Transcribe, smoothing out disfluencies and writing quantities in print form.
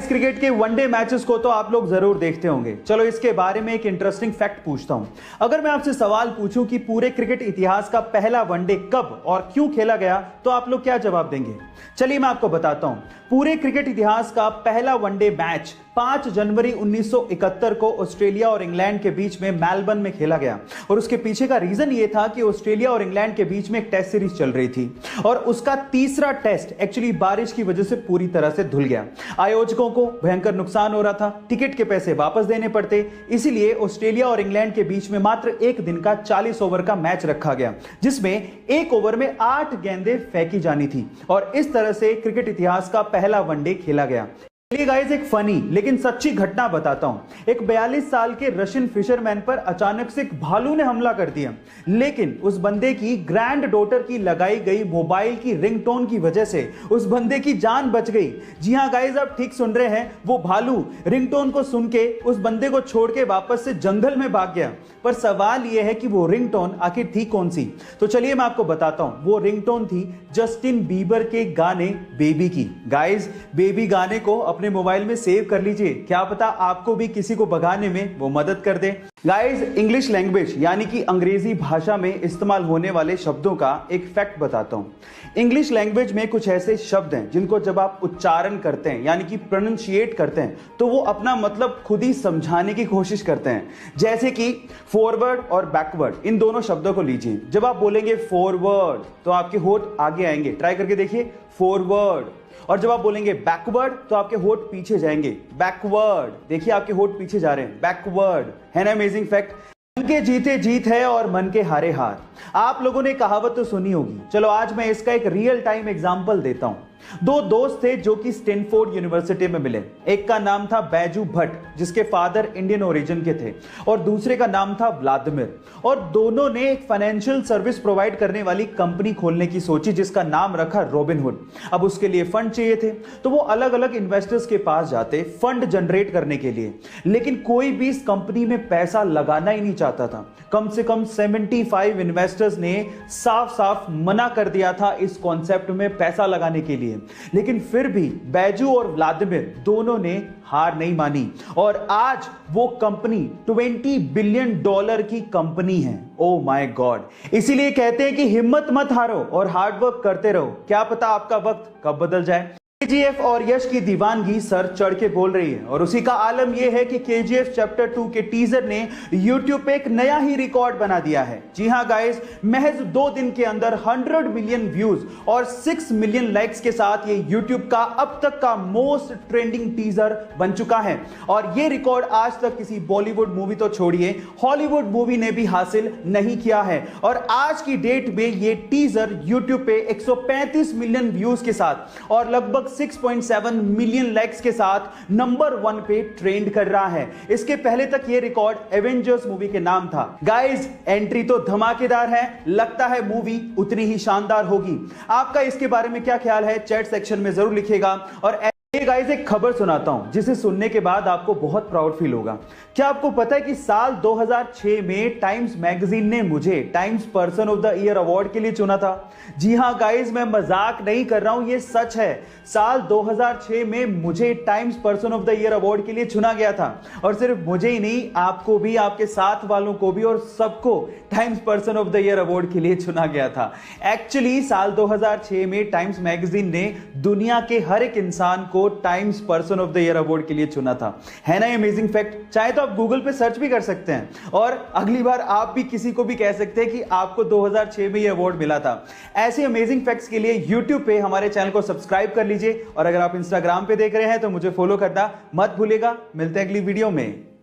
Guys cricket के one day matches को तो आप लोग जरूर देखते होंगे। चलो इसके बारे में एक इंटरेस्टिंग फैक्ट पूछता हूं। अगर मैं आपसे सवाल पूछूं कि पूरे क्रिकेट इतिहास का पहला वनडे कब और क्यों खेला गया, तो आप लोग क्या जवाब देंगे? चलिए मैं आपको बताता हूं। पूरे क्रिकेट इतिहास का पहला वनडे मैच 5 जनवरी 1971 को ऑस्ट्रेलिया और इंग्लैंड के बीच में मेलबर्न में खेला गया। और उसके पीछे का रीजन यह था कि ऑस्ट्रेलिया और इंग्लैंड के बीच में एक टेस्ट सीरीज चल रही थी और उसका तीसरा टेस्ट एक्चुअली बारिश की वजह से पूरी तरह से धुल गया। आयोजकों को भयंकर नुकसान हो रहा था, टिकट के पैसे वापस देने पड़ते, इसीलिए ऑस्ट्रेलिया और इंग्लैंड के बीच में मात्र एक दिन का 40 ओवर का मैच रखा गया, जिसमें एक ओवर में 8 गेंदें फेंकी जानी थी और इस तरह से क्रिकेट इतिहास का पहला वनडे खेला गया। चलिए गाइस एक फनी लेकिन सच्ची घटना बताता हूं। एक 42 साल के रशियन फिशरमैन पर अचानक से एक भालू ने हमला कर दिया, लेकिन उस बंदे की ग्रैंड डॉटर की लगाई गई मोबाइल की रिंगटोन की वजह से उस बंदे की जान बच गई। जी हां गाइस, आप ठीक सुन रहे हैं, वो भालू रिंगटोन को सुन के उस बंदे को छोड़ के वापस से जंगल में भाग गया। पर सवाल यह है कि वो रिंगटोन आखिर थी कौन सी? तो चलिए मैं आपको बताता हूं। वो रिंगटोन थी जस्टिन बीबर के गाने बेबी की। गाइस बेबी गाने को अपने मोबाइल में सेव कर लीजिए, क्या पता आपको भी किसी को भगाने में वो मदद कर दे। गाइस इंग्लिश लैंग्वेज यानी कि अंग्रेजी भाषा में इस्तेमाल होने वाले शब्दों का एक फैक्ट बताता हूं। इंग्लिश लैंग्वेज में कुछ ऐसे शब्द हैं जिनको जब आप उच्चारण करते हैं यानी कि प्रोनाउंशिएट करते हैं तो वो अपना मतलब खुद ही समझाने की कोशिश करते हैं। जैसे कि फॉरवर्ड और बैकवर्ड, इन दोनों शब्दों को लीजिए। जब आप बोलेंगे फॉरवर्ड तो आपके होठ आगे आएंगे, ट्राई करके देखिए, फॉरवर्ड। और जब आप बोलेंगे बैकवर्ड तो आपके होठ पीछे जाएंगे, बैकवर्ड। देखिए आपके होठ पीछे जा रहे हैं, बैकवर्ड। है ना अमेजिंग फैक्ट? मन के जीते जीत है और मन के हारे हार। आप लोगों ने कहावत तो सुनी होगी। चलो आज मैं इसका एक रियल टाइम एग्जांपल देता हूं। दो दोस्त थे जो कि स्टैनफोर्ड यूनिवर्सिटी में मिले। एक का नाम था बैजू भट्ट, जिसके फादर इंडियन ओरिजिन के थे, और दूसरे का नाम था व्लादिमीर। और दोनों ने एक फाइनेंशियल सर्विस प्रोवाइड करने वाली कंपनी खोलने की सोची जिसका नाम रखा रॉबिनहुड। अब उसके लिए फंड चाहिए थे तो वो अलग अलग इन्वेस्टर्स के पास जाते फंड जनरेट करने के लिए, लेकिन कोई भी इस कंपनी में पैसा लगाना ही नहीं चाहता था। कम से कम 75 इन्वेस्टर्स ने साफ साफ मना कर दिया था इस कॉन्सेप्ट में पैसा लगाने के लिए, लेकिन फिर भी बैजू और व्लादिमीर दोनों ने हार नहीं मानी और आज वो कंपनी $20 बिलियन की कंपनी है। Oh my God. इसीलिए कहते हैं कि हिम्मत मत हारो और हार्डवर्क करते रहो, क्या पता आपका वक्त कब बदल जाए। केजीएफ और यश की दीवानगी सर चढ़ के बोल रही है और उसी का आलम यह है कि केजीएफ चैप्टर 2 के टीजर ने यूट्यूब पे एक नया ही रिकॉर्ड बना दिया है। जी हां गाइस, महज 2 दिन के अंदर 100 मिलियन व्यूज और 6 मिलियन लाइक्स के साथ ये यूट्यूब का अब तक का मोस्ट ट्रेंडिंग टीजर बन चुका है। और ये रिकॉर्ड आज तक किसी बॉलीवुड मूवी तो छोड़िए, हॉलीवुड मूवी ने भी हासिल नहीं किया है। और आज की डेट में ये टीजर यूट्यूब पे 135 मिलियन व्यूज के साथ और लगभग 6.7 मिलियन लाइक्स के साथ नंबर 1 पे ट्रेंड कर रहा है। इसके पहले तक ये रिकॉर्ड एवेंजर्स मूवी के नाम था। गाइस एंट्री तो धमाकेदार है, लगता है मूवी उतनी ही शानदार होगी। आपका इसके बारे में क्या ख्याल है चैट सेक्शन में जरूर लिखिएगा। और गाइस एक खबर सुनाता हूं जिसे सुनने के बाद आपको बहुत प्राउड फील होगा। क्या आपको पता है कि साल 2006 में टाइम्स मैगजीन ने मुझे times person of the year award के लिए चुना था? जी हां गाइस, मैं मजाक नहीं कर रहा हूं, ये सच है। साल 2006 में मुझे times person of the year award के लिए चुना गया था। और सिर्फ मुझे ही नहीं, आपको भी, आपके साथ वालों को भी और सबको times person of the year award के लिए चुना गया था। एक्चुअली साल 2006 में टाइम्स मैगजीन ने दुनिया के हर एक इंसान को times person of the year award के लिए चुना था। है ना अमेजिंग फैक्ट? चाहे तो आप गूगल पे सर्च भी कर सकते हैं और अगली बार आप भी किसी को भी कह सकते हैं कि आपको 2006 में ये अवार्ड मिला था। ऐसे अमेजिंग फैक्ट्स के लिए यूट्यूब पे हमारे चैनल को सब्सक्राइब कर लीजिए और अगर आप इंस्टाग्राम पे देख रहे हैं तो मुझे फॉलो करना मत भूलिएगा। मिलते हैं अगली वीडियो में।